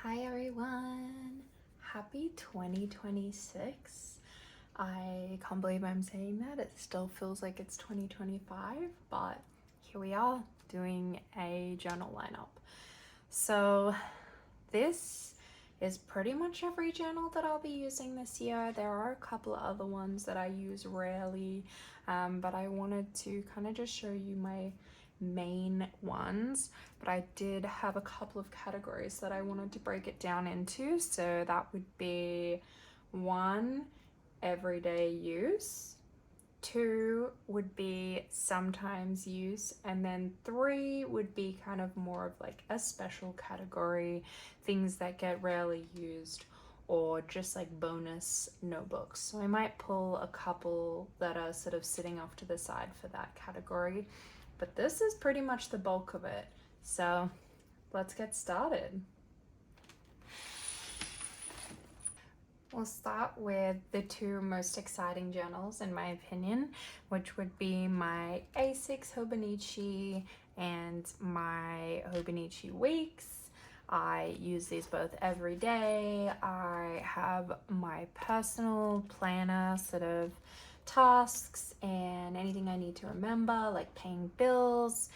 Hi everyone! Happy 2026. I can't believe I'm saying that. It still feels like it's 2025, but here we are doing a journal lineup. So this is pretty much every journal that I'll be using this year. There are a couple of other ones that I use rarely, but I wanted to kind of just show you my main ones. But I did have a couple of categories that I wanted to break it down into. So that would be 1, everyday use, 2 would be sometimes use, and then 3 would be kind of more of like a special category, things that get rarely used, or just like bonus notebooks. So I might pull a couple that are sort of sitting off to the side for that category, but this is pretty much the bulk of it. So let's get started. We'll start with the 2 most exciting journals in my opinion, which would be my A6 Hobonichi and my Hobonichi Weeks. I use these both every day. I have my personal planner sort of tasks and anything I need to remember, like paying bills.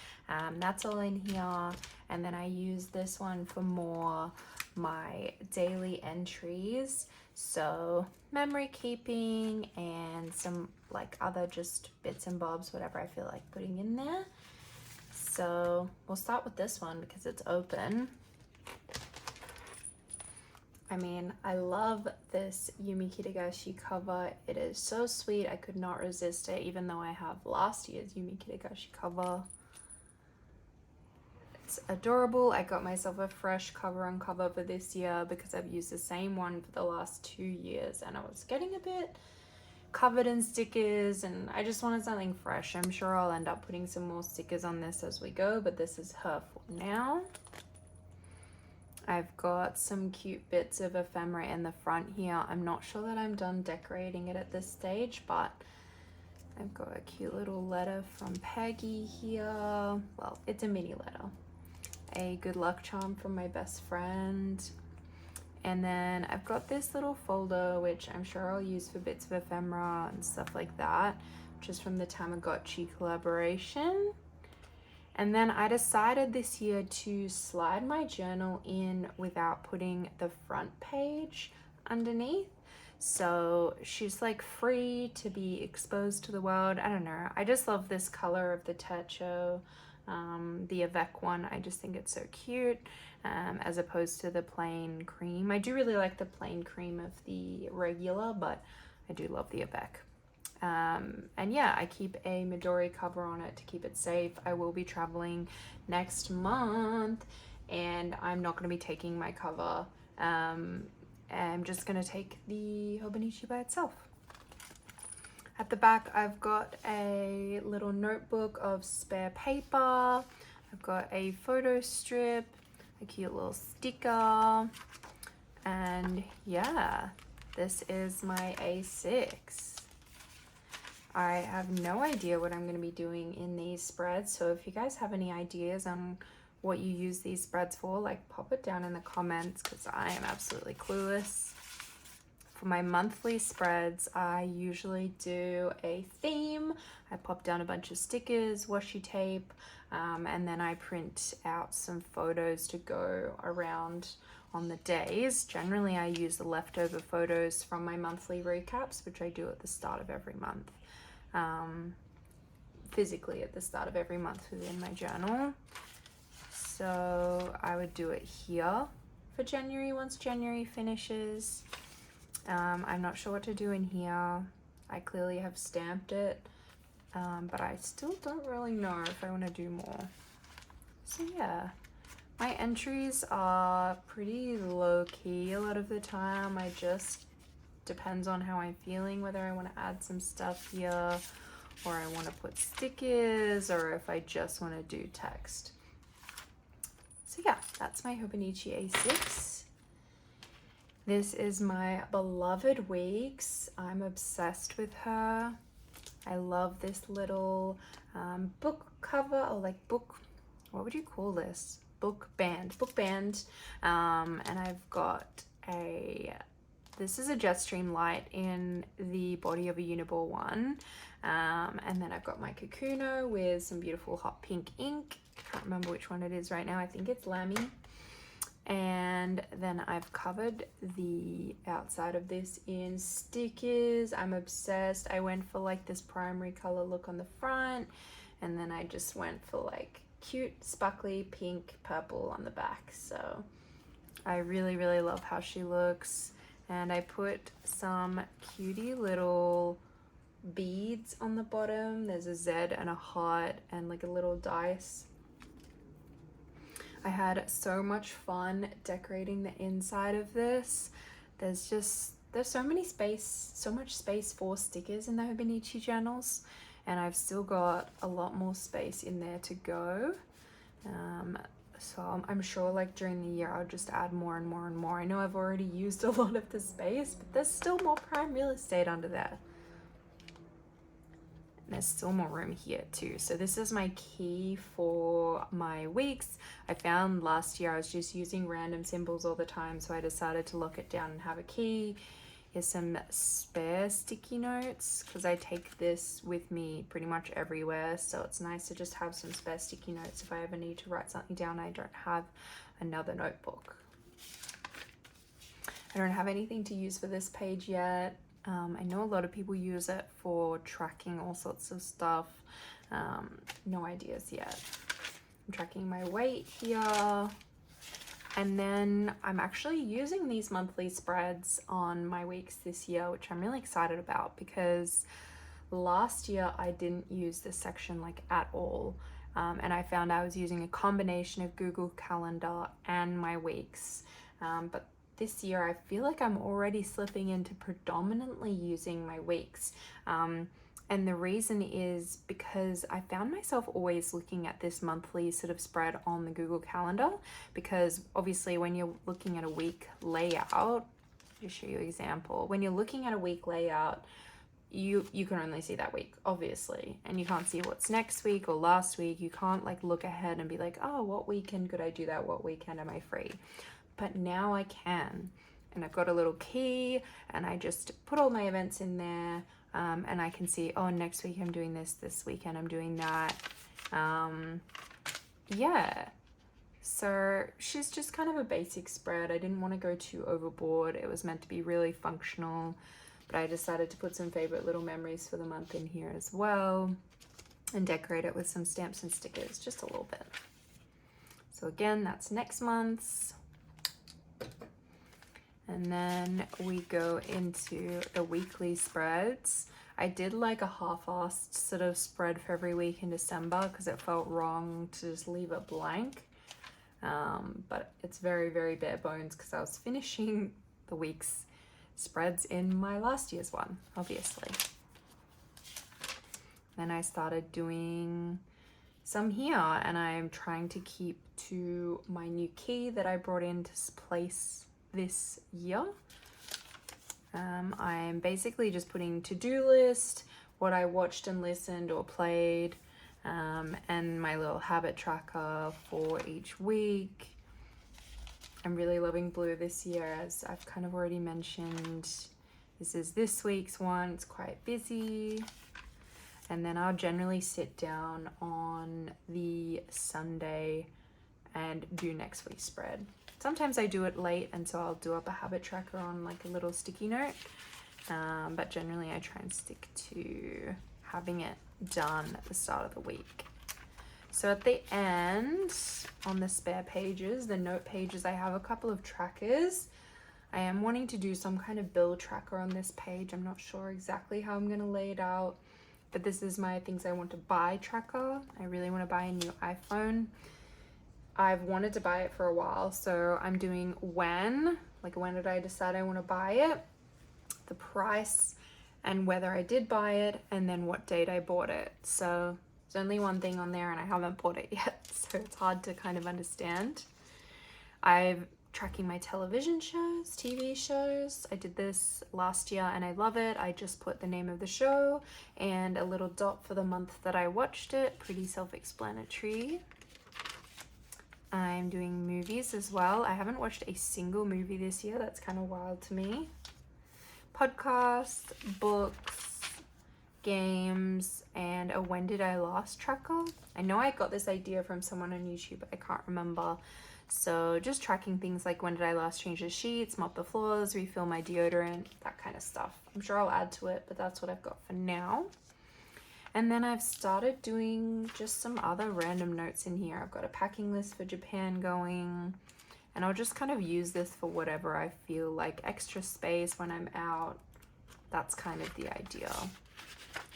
That's all in here. And then I use this one for more my daily entries. So memory keeping and some like other just bits and bobs, whatever I feel like putting in there. So we'll start with this one because it's open. I mean, I love this Yumi Kitagashi cover. It is so sweet. I could not resist it, even though I have last year's Yumi Kitagashi cover. It's adorable. I got myself a fresh cover on cover for this year because I've used the same one for the last 2 years and I was getting a bit covered in stickers and I just wanted something fresh. I'm sure I'll end up putting some more stickers on this as we go, but this is her for now. I've got some cute bits of ephemera in the front here. I'm not sure that I'm done decorating it at this stage, but I've got a cute little letter from Peggy here. Well, it's a mini letter. A good luck charm from my best friend. And then I've got this little folder, which I'm sure I'll use for bits of ephemera and stuff like that, which is from the Tamagotchi collaboration. And then I decided this year to slide my journal in without putting the front page underneath. So she's like free to be exposed to the world. I don't know. I just love this color of the Techo, the Avec one. I just think it's so cute, as opposed to the plain cream. I do really like the plain cream of the regular, but I do love the Avec. And yeah, I keep a Midori cover on it to keep it safe. I will be traveling next month and I'm not going to be taking my cover. I'm just going to take the Hobonichi by itself. At the back, I've got a little notebook of spare paper. I've got a photo strip, a cute little sticker, and yeah, this is my A6. I have no idea what I'm going to be doing in these spreads, so if you guys have any ideas on what you use these spreads for, like pop it down in the comments because I am absolutely clueless. For my monthly spreads, I usually do a theme. I pop down a bunch of stickers, washi tape, and then I print out some photos to go around on the days. Generally, I use the leftover photos from my monthly recaps, which I do at the start of every month. Physically at the start of every month within my journal. So I would do it here for January once January finishes. I'm not sure what to do in here. I clearly have stamped it, but I still don't really know if I want to do more. So yeah, my entries are pretty low-key a lot of the time. I just depends on how I'm feeling, whether I want to add some stuff here or I want to put stickers or if I just want to do text. So yeah, that's my Hobonichi A6. This is my beloved Weeks. I'm obsessed with her. I love this little book cover, or like book, what would you call this? book band. And I've got this is a Jetstream light in the body of a Uniball one. And then I've got my Kakuno with some beautiful hot pink ink. Can't remember which one it is right now. I think it's Lammy. And then I've covered the outside of this in stickers. I'm obsessed. I went for like this primary color look on the front, and then I just went for like cute sparkly pink purple on the back. So I really love how she looks. And I put some cutie little beads on the bottom. There's a Z and a heart and like a little dice. I had so much fun decorating the inside of this. There's so much space for stickers in the Hobonichi journals, and I've still got a lot more space in there to go. So I'm sure like during the year I'll just add more and more and more. I know I've already used a lot of the space, but there's still more prime real estate under there. And there's still more room here too. So this is my key for my weeks. I found last year I was just using random symbols all the time, so I decided to lock it down and have a key. Here's some spare sticky notes because I take this with me pretty much everywhere, so it's nice to just have some spare sticky notes if I ever need to write something down. I don't have another notebook. I don't have anything to use for this page yet. I know a lot of people use it for tracking all sorts of stuff. No ideas yet. I'm tracking my weight here. And then I'm actually using these monthly spreads on my weeks this year, which I'm really excited about because last year I didn't use this section like at all. And I found I was using a combination of Google Calendar and my weeks. But this year I feel like I'm already slipping into predominantly using my weeks. And the reason is because I found myself always looking at this monthly sort of spread on the Google Calendar, because obviously when you're looking at a week layout, I'll show you an example. When you're looking at a week layout, you can only see that week, obviously, and you can't see what's next week or last week. You can't like look ahead and be like, oh, what weekend could I do that? What weekend am I free? But now I can, and I've got a little key and I just put all my events in there. And I can see, oh, next week I'm doing this weekend I'm doing that. Yeah, so she's just kind of a basic spread. I didn't want to go too overboard. It was meant to be really functional, but I decided to put some favorite little memories for the month in here as well and decorate it with some stamps and stickers, just a little bit. So again, that's next month's. And then we go into the weekly spreads. I did like a half-assed sort of spread for every week in December because it felt wrong to just leave it blank. But it's very bare bones because I was finishing the week's spreads in my last year's one, obviously. Then I started doing some here, and I'm trying to keep to my new key that I brought in to place this year. I'm basically just putting to-do list, what I watched and listened or played, and my little habit tracker for each week. I'm really loving blue this year, as I've kind of already mentioned. This is this week's one. It's quite busy. And then I'll generally sit down on the Sunday and do next week's spread. Sometimes I do it late, and so I'll do up a habit tracker on like a little sticky note, but generally I try and stick to having it done at the start of the week. So at the end, on the spare pages, the note pages, I have a couple of trackers. I am wanting to do some kind of bill tracker on this page. I'm not sure exactly how I'm going to lay it out, but this is my things I want to buy tracker. I really want to buy a new iPhone. I've wanted to buy it for a while, so I'm doing when did I decide I want to buy it, the price, and whether I did buy it, and then what date I bought it. So there's only one thing on there and I haven't bought it yet, so it's hard to kind of understand. I'm tracking my television shows, TV shows. I did this last year and I love it. I just put the name of the show and a little dot for the month that I watched it. Pretty self-explanatory. I'm doing movies as well. I haven't watched a single movie this year. That's kind of wild to me. Podcasts, books, games, and a when did I last tracker. I know I got this idea from someone on YouTube, but I can't remember. So just tracking things like when did I last change the sheets, mop the floors, refill my deodorant, that kind of stuff. I'm sure I'll add to it, but that's what I've got for now. And then I've started doing just some other random notes in here. I've got a packing list for Japan going, and I'll just kind of use this for whatever I feel like, extra space when I'm out. That's kind of the idea.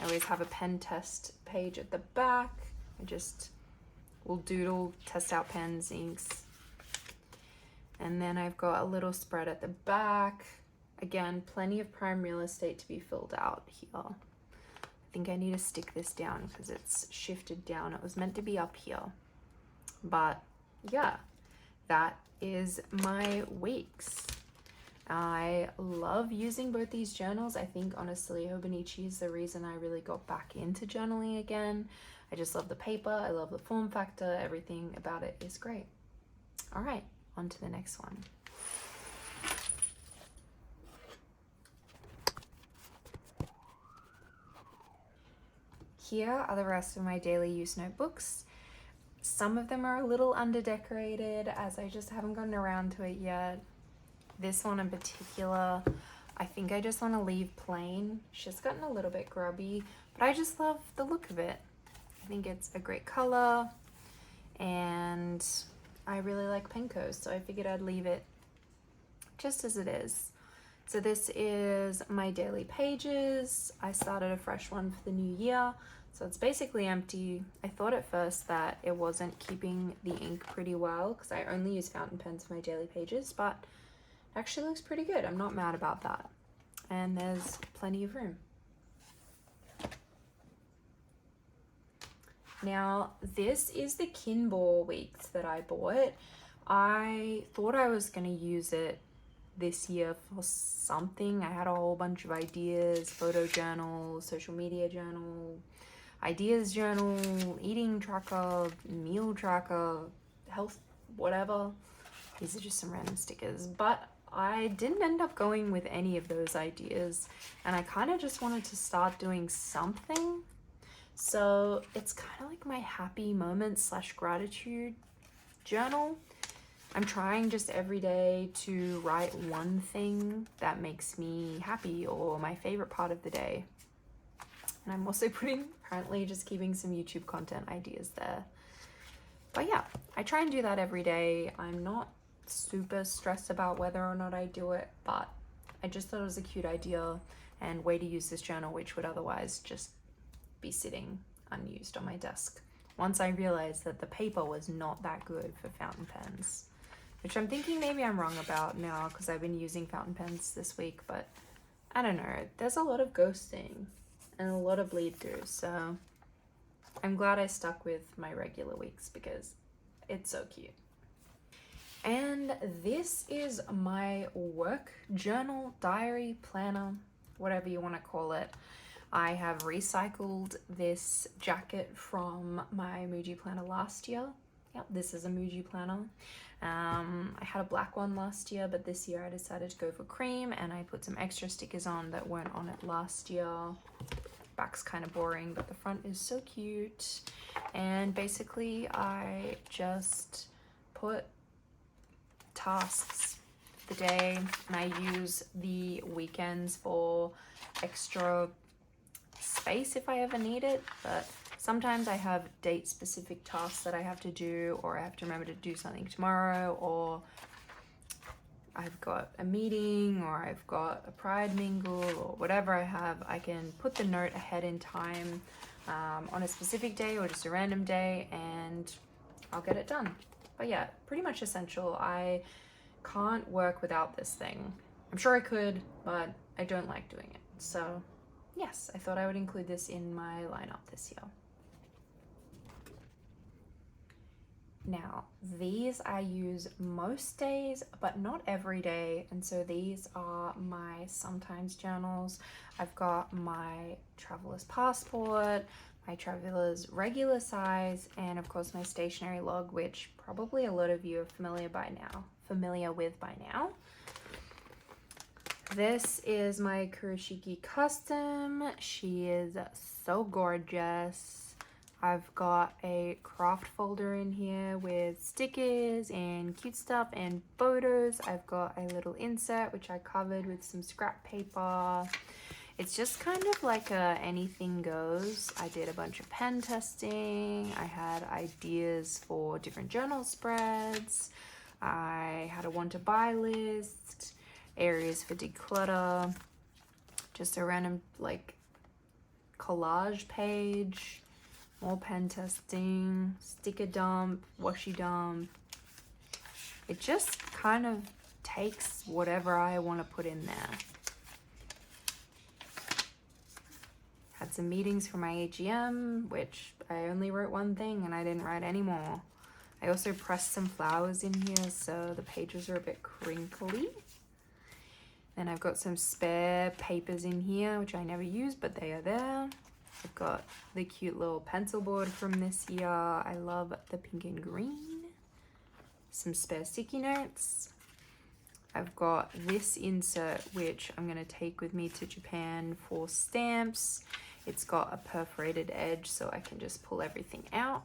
I always have a pen test page at the back. I just will doodle, test out pens, inks. And then I've got a little spread at the back. Again, plenty of prime real estate to be filled out here. I think I need to stick this down because it's shifted down. It was meant to be up here. But yeah, that is my weeks. I love using both these journals. I think honestly Hobonichi is the reason I really got back into journaling again. I just love the paper, I love the form factor, everything about it is great. All right, on to the next one. Here are the rest of my daily use notebooks. Some of them are a little underdecorated as I just haven't gotten around to it yet. This one in particular, I think I just want to leave plain. It's just gotten a little bit grubby, but I just love the look of it. I think it's a great color and I really like Penco, so I figured I'd leave it just as it is. So this is my daily pages. I started a fresh one for the new year. So it's basically empty. I thought at first that it wasn't keeping the ink pretty well because I only use fountain pens for my daily pages, but it actually looks pretty good. I'm not mad about that. And there's plenty of room. Now, this is the Kinbor Weeks that I bought. I thought I was going to use it this year for something. I had a whole bunch of ideas: photo journal, social media journal, ideas journal, eating tracker, meal tracker, health, whatever. These are just some random stickers, but I didn't end up going with any of those ideas, and I kind of just wanted to start doing something. So it's kind of like my happy moments / gratitude journal. I'm trying just every day to write one thing that makes me happy or my favorite part of the day. And I'm also currently just keeping some YouTube content ideas there. But yeah, I try and do that every day. I'm not super stressed about whether or not I do it, but I just thought it was a cute idea and way to use this journal, which would otherwise just be sitting unused on my desk. Once I realized that the paper was not that good for fountain pens, which I'm thinking maybe I'm wrong about now because I've been using fountain pens this week, but I don't know. There's a lot of ghosting and a lot of bleed through, so I'm glad I stuck with my regular weeks because it's so cute. And this is my work journal, diary, planner, whatever you want to call it. I have recycled this jacket from my Muji planner last year. Yep, this is a Muji planner. I had a black one last year, but this year I decided to go for cream and I put some extra stickers on that weren't on it last year. Back's kind of boring, but the front is so cute. And basically I just put tasks for the day and I use the weekends for extra space if I ever need it, but sometimes I have date specific tasks that I have to do, or I have to remember to do something tomorrow, or I've got a meeting, or I've got a pride mingle, or whatever I have. I can put the note ahead in time on a specific day or just a random day and I'll get it done. But yeah, pretty much essential. I can't work without this thing. I'm sure I could, but I don't like doing it. So yes, I thought I would include this in my lineup this year. Now, these I use most days, but not every day. And so these are my sometimes journals. I've got my traveler's passport, my Traveler's regular size, and of course my stationery log, which probably a lot of you are familiar with by now. This is my Kuroshiki custom. She is so gorgeous. I've got a craft folder in here with stickers and cute stuff and photos. I've got a little insert which I covered with some scrap paper. It's just kind of like a anything goes. I did a bunch of pen testing. I had ideas for different journal spreads. I had a want to buy list, areas for declutter, just a random like collage page, more pen testing, sticker dump, washi dump. It just kind of takes whatever I want to put in there. Had some meetings for my AGM, which I only wrote one thing and I didn't write any more. I also pressed some flowers in here so the pages are a bit crinkly. Then I've got some spare papers in here, which I never use, but they are there. I've got the cute little pencil board from this year. I love the pink and green. Some spare sticky notes. I've got this insert, which I'm gonna take with me to Japan for stamps. It's got a perforated edge, so I can just pull everything out.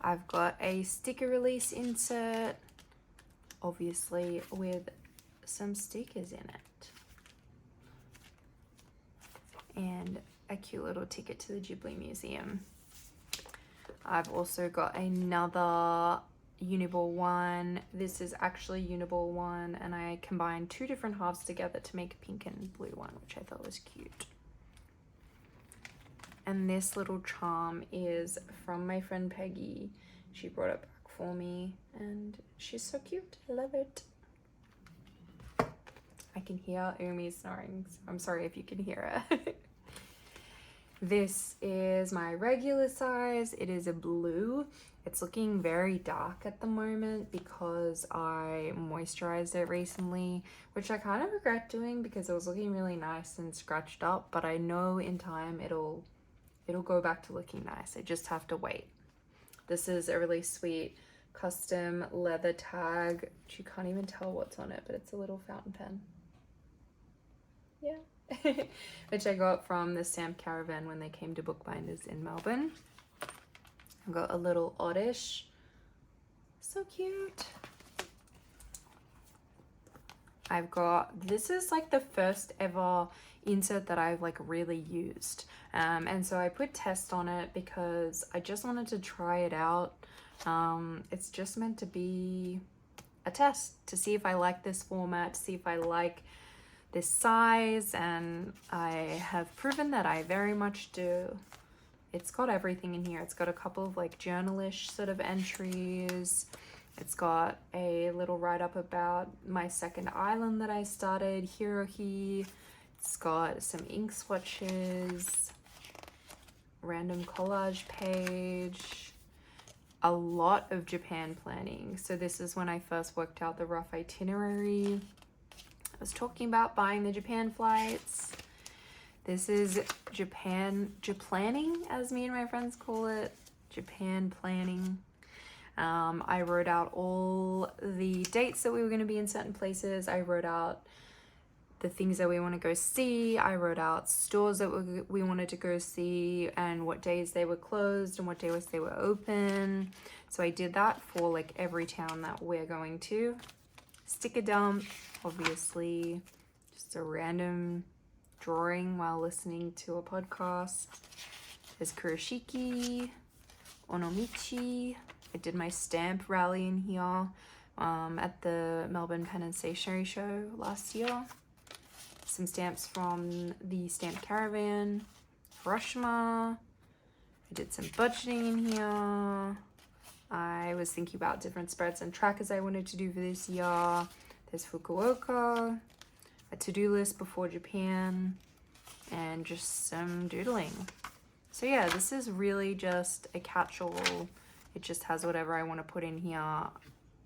I've got a sticker release insert, obviously with some stickers in it. And a cute little ticket to the Ghibli Museum. I've also got another Uniball one. This is actually Uniball one, and I combined two different halves together to make a pink and blue one, which I thought was cute. And this little charm is from my friend Peggy. She brought it back for me, and she's so cute. I love it. I can hear Umi snoring, so I'm sorry if you can hear her. This is my regular size. It is a blue. It's looking very dark at the moment because I moisturized it recently, which I kind of regret doing because it was looking really nice and scratched up, but I know in time it'll go back to looking nice. I just have to wait. This is a really sweet custom leather tag, which you can't even tell what's on it, but it's a little fountain pen. Yeah. Which I got from the Stamp Caravan when they came to Bookbinders in Melbourne. I've got a little oddish. So cute. I've got, this is like the first ever insert that I've like really used. And so I put test on it because I just wanted to try it out. It's just meant to be a test to see if I like this format, to see if I like this size, and I have proven that I very much do. It's got everything in here. It's got a couple of like journalish sort of entries. It's got a little write-up about my second island that I started, Hirohi. It's got some ink swatches, random collage page, a lot of Japan planning. So this is when I first worked out the rough itinerary. I was talking about buying the Japan flights. This is Japlanning, as me and my friends call it. Japan planning. I wrote out all the dates that we were going to be in certain places. I wrote out the things that we want to go see. I wrote out stores that we wanted to go see and what days they were closed and what days they were open. So I did that for like every town that we're going to. Sticker dump, obviously, just a random drawing while listening to a podcast. There's Kuroshiki, Onomichi. I did my stamp rally in here at the Melbourne Pen and Stationery Show last year. Some stamps from the Stamp Caravan, Hiroshima. I did some budgeting in here. I was thinking about different spreads and trackers I wanted to do for this year. There's Fukuoka, a to-do list before Japan, and just some doodling. So yeah, this is really just a catch-all. It just has whatever I want to put in here.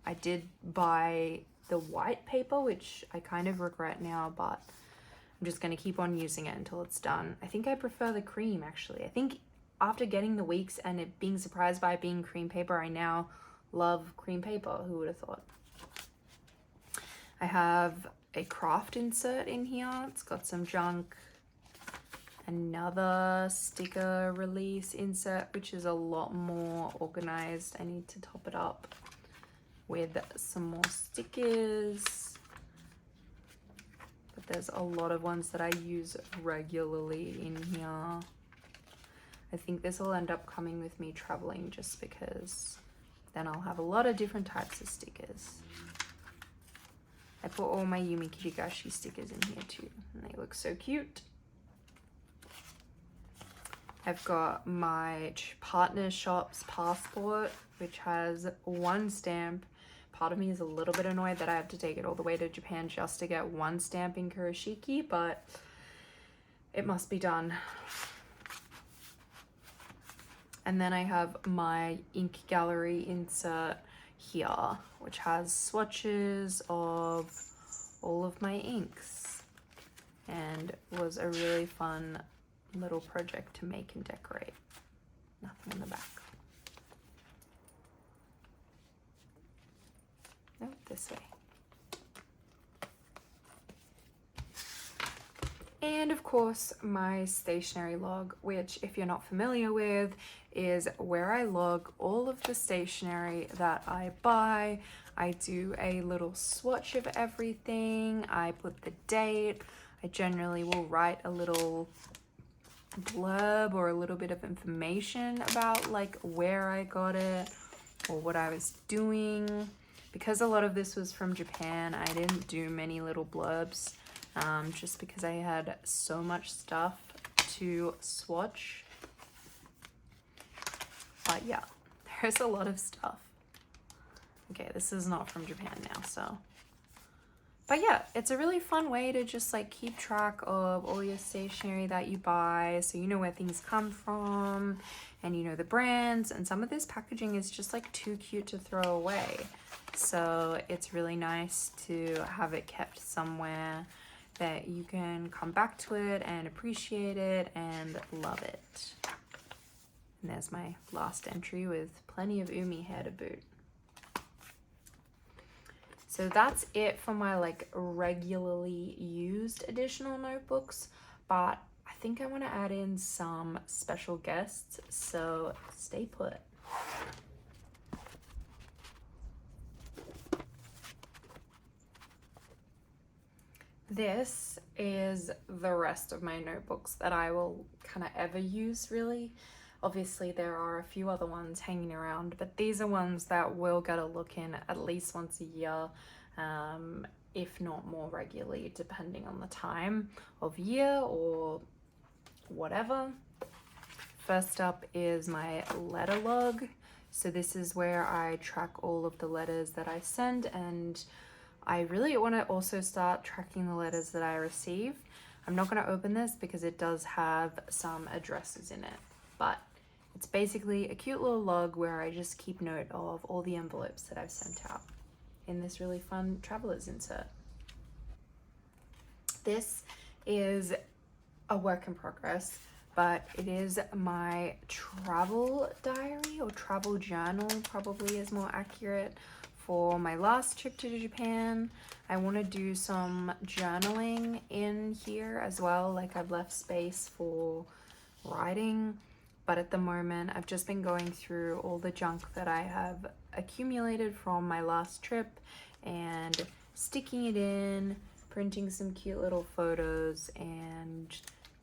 I did buy the white paper, which I kind of regret now, but I'm just going to keep on using it until it's done. I think I prefer the cream, actually. I think after getting the Weeks and it being surprised by it being cream paper, I now love cream paper. Who would have thought? I have a craft insert in here. It's got some junk. Another sticker release insert, which is a lot more organized. I need to top it up with some more stickers. But there's a lot of ones that I use regularly in here. I think this will end up coming with me traveling just because then I'll have a lot of different types of stickers. I put all my Yumi Kirigashi stickers in here too, and they look so cute. I've got my partner shop's passport, which has one stamp. Part of me is a little bit annoyed that I have to take it all the way to Japan just to get one stamp in Kurashiki, but it must be done. And then I have my ink gallery insert here, which has swatches of all of my inks, and was a really fun little project to make and decorate. Nothing in the back. No, this way. And of course, my stationery log, which if you're not familiar with, is where I log all of the stationery that I buy. I do a little swatch of everything. I put the date. I generally will write a little blurb or a little bit of information about like where I got it or what I was doing. Because a lot of this was from Japan, I didn't do many little blurbs. Just because I had so much stuff to swatch. But yeah, there's a lot of stuff. Okay, this is not from Japan now, so. But yeah, it's a really fun way to just like keep track of all your stationery that you buy, so you know where things come from and you know the brands. And some of this packaging is just like too cute to throw away. So it's really nice to have it kept somewhere that you can come back to it and appreciate it and love it. And there's my last entry with plenty of Umi hair to boot. So that's it for my like regularly used additional notebooks, but I think I want to add in some special guests, so stay put. This is the rest of my notebooks that I will kind of ever use, really. Obviously, there are a few other ones hanging around, but these are ones that will get a look in at least once a year, if not more regularly, depending on the time of year or whatever. First up is my letter log. So this is where I track all of the letters that I send, and I really want to also start tracking the letters that I receive. I'm not going to open this because it does have some addresses in it, but it's basically a cute little log where I just keep note of all the envelopes that I've sent out in this really fun traveler's insert. This is a work in progress, but it is my travel diary or travel journal, probably is more accurate. For my last trip to Japan, I want to do some journaling in here as well. Like I've left space for writing, but at the moment I've just been going through all the junk that I have accumulated from my last trip and sticking it in, printing some cute little photos, and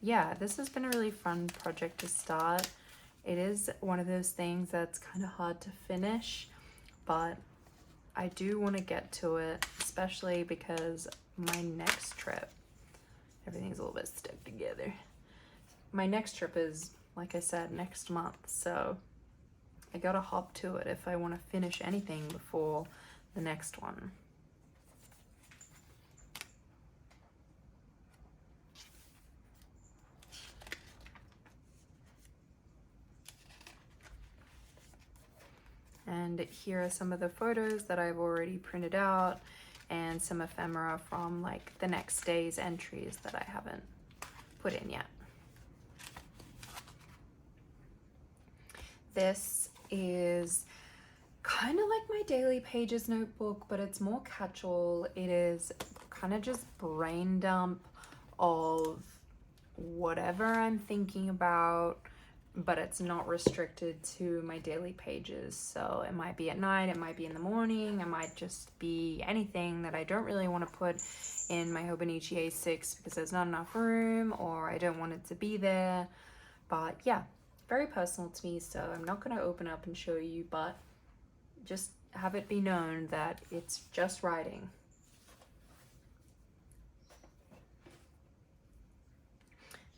yeah, this has been a really fun project to start. It is one of those things that's kind of hard to finish, but I do want to get to it, especially because my next trip, everything's a little bit stuck together. My next trip is, like I said, next month, so I gotta hop to it if I want to finish anything before the next one. And here are some of the photos that I've already printed out and some ephemera from like the next day's entries that I haven't put in yet. This is kind of like my daily pages notebook, but it's more catch-all. It is kind of just brain dump of whatever I'm thinking about, but it's not restricted to my daily pages. So it might be at night, it might be in the morning, it might just be anything that I don't really want to put in my Hobonichi A6 because there's not enough room, or I don't want it to be there. But yeah, very personal to me, so I'm not going to open up and show you, but just have it be known that it's just writing.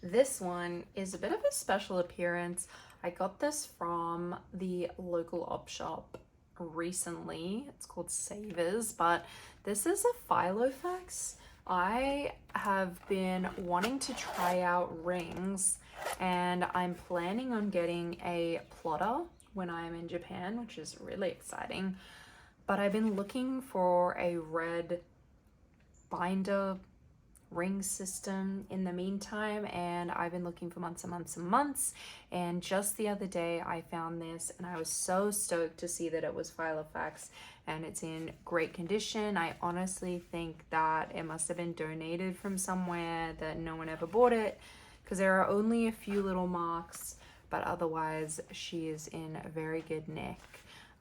This one is a bit of a special appearance. I got this from the local op shop recently. It's called Savers, but this is a Filofax. I have been wanting to try out rings, and I'm planning on getting a plotter when I'm in Japan, which is really exciting. But I've been looking for a red binder ring system in the meantime, and I've been looking for months and months and months, and just the other day I found this, and I was so stoked to see that it was Filofax and it's in great condition. I honestly think that it must have been donated from somewhere, that no one ever bought it, because there are only a few little marks, but otherwise she is in a very good nick.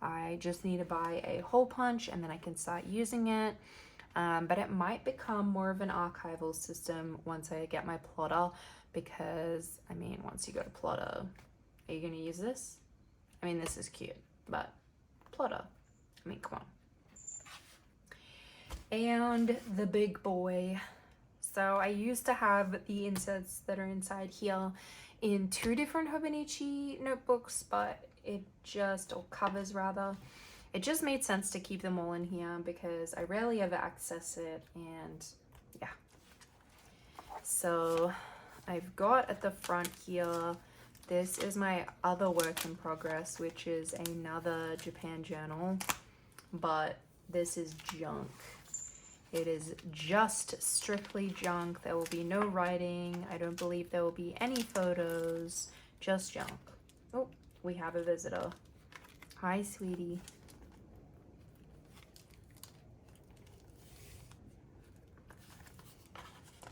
I just need to buy a hole punch and then I can start using it. But it might become more of an archival system once I get my plotter, because I mean, once you got a plotter, are you gonna use this? I mean, this is cute, but plotter, I mean, come on. And the big boy. So I used to have the inserts that are inside here in 2 different Hobonichi notebooks, but it just, or covers rather, it just made sense to keep them all in here because I rarely ever access it, and yeah. So I've got at the front here, this is my other work in progress, which is another Japan journal, but this is junk. It is just strictly junk. There will be no writing. I don't believe there will be any photos, just junk. Oh, we have a visitor. Hi, sweetie.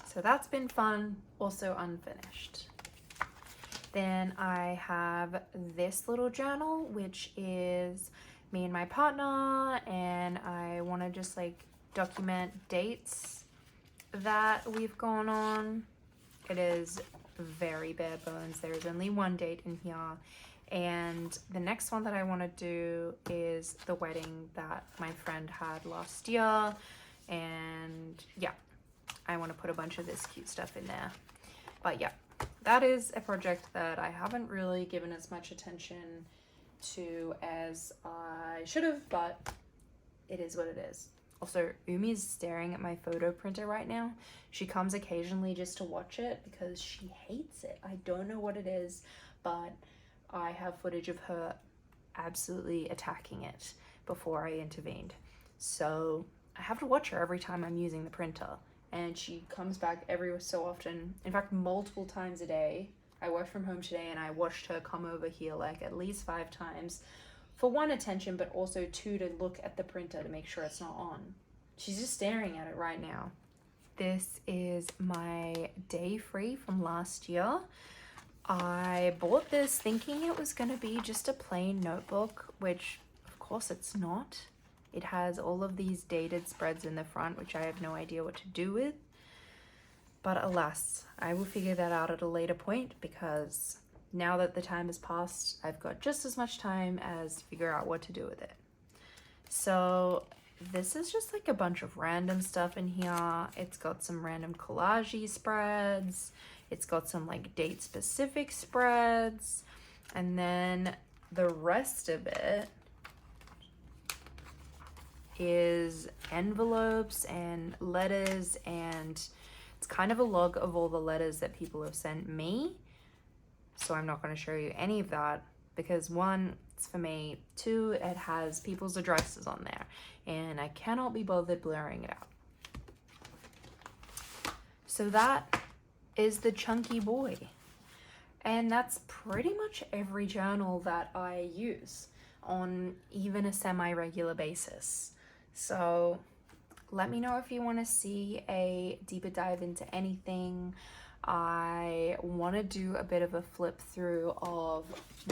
So that's been fun, also unfinished. Then I have this little journal, which is me and my partner, and I want to just like document dates that we've gone on. It is very bare bones. There's only one date in here, and the next one that I want to do is the wedding that my friend had last year, and yeah, I want to put a bunch of this cute stuff in there. But yeah, that is a project that I haven't really given as much attention to as I should have, but it is what it is. Also, Umi's staring at my photo printer right now. She comes occasionally just to watch it because she hates it. I don't know what it is, but I have footage of her absolutely attacking it before I intervened. So I have to watch her every time I'm using the printer. And she comes back every so often, in fact multiple times a day. I worked from home today and I watched her come over here like at least 5 times for 1, attention, but also 2, to look at the printer to make sure it's not on. She's just staring at it right now. This is my day free from last year. I bought this thinking it was going to be just a plain notebook, which of course it's not. It has all of these dated spreads in the front, which I have no idea what to do with. But alas, I will figure that out at a later point, because now that the time has passed, I've got just as much time as to figure out what to do with it. So this is just like a bunch of random stuff in here. It's got some random collage spreads. It's got some like date specific spreads. And then the rest of it is envelopes and letters, and it's kind of a log of all the letters that people have sent me. So I'm not going to show you any of that because 1, it's for me. 2, it has people's addresses on there, and I cannot be bothered blurring it out. So that is the chunky boy. And that's pretty much every journal that I use on even a semi-regular basis. So let me know if you want to see a deeper dive into anything. I want to do a bit of a flip through of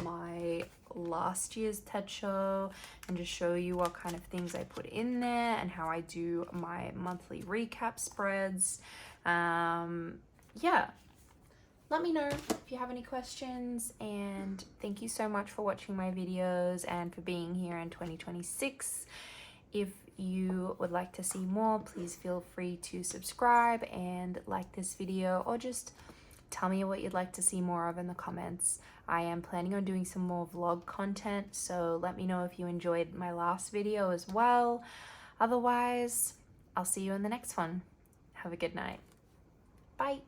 my last year's TED show and just show you what kind of things I put in there and how I do my monthly recap spreads. Yeah, let me know if you have any questions, and thank you so much for watching my videos and for being here in 2026. If you would like to see more, please feel free to subscribe and like this video, or just tell me what you'd like to see more of in the comments. I am planning on doing some more vlog content, so let me know if you enjoyed my last video as well. Otherwise, I'll see you in the next one. Have a good night. Bye.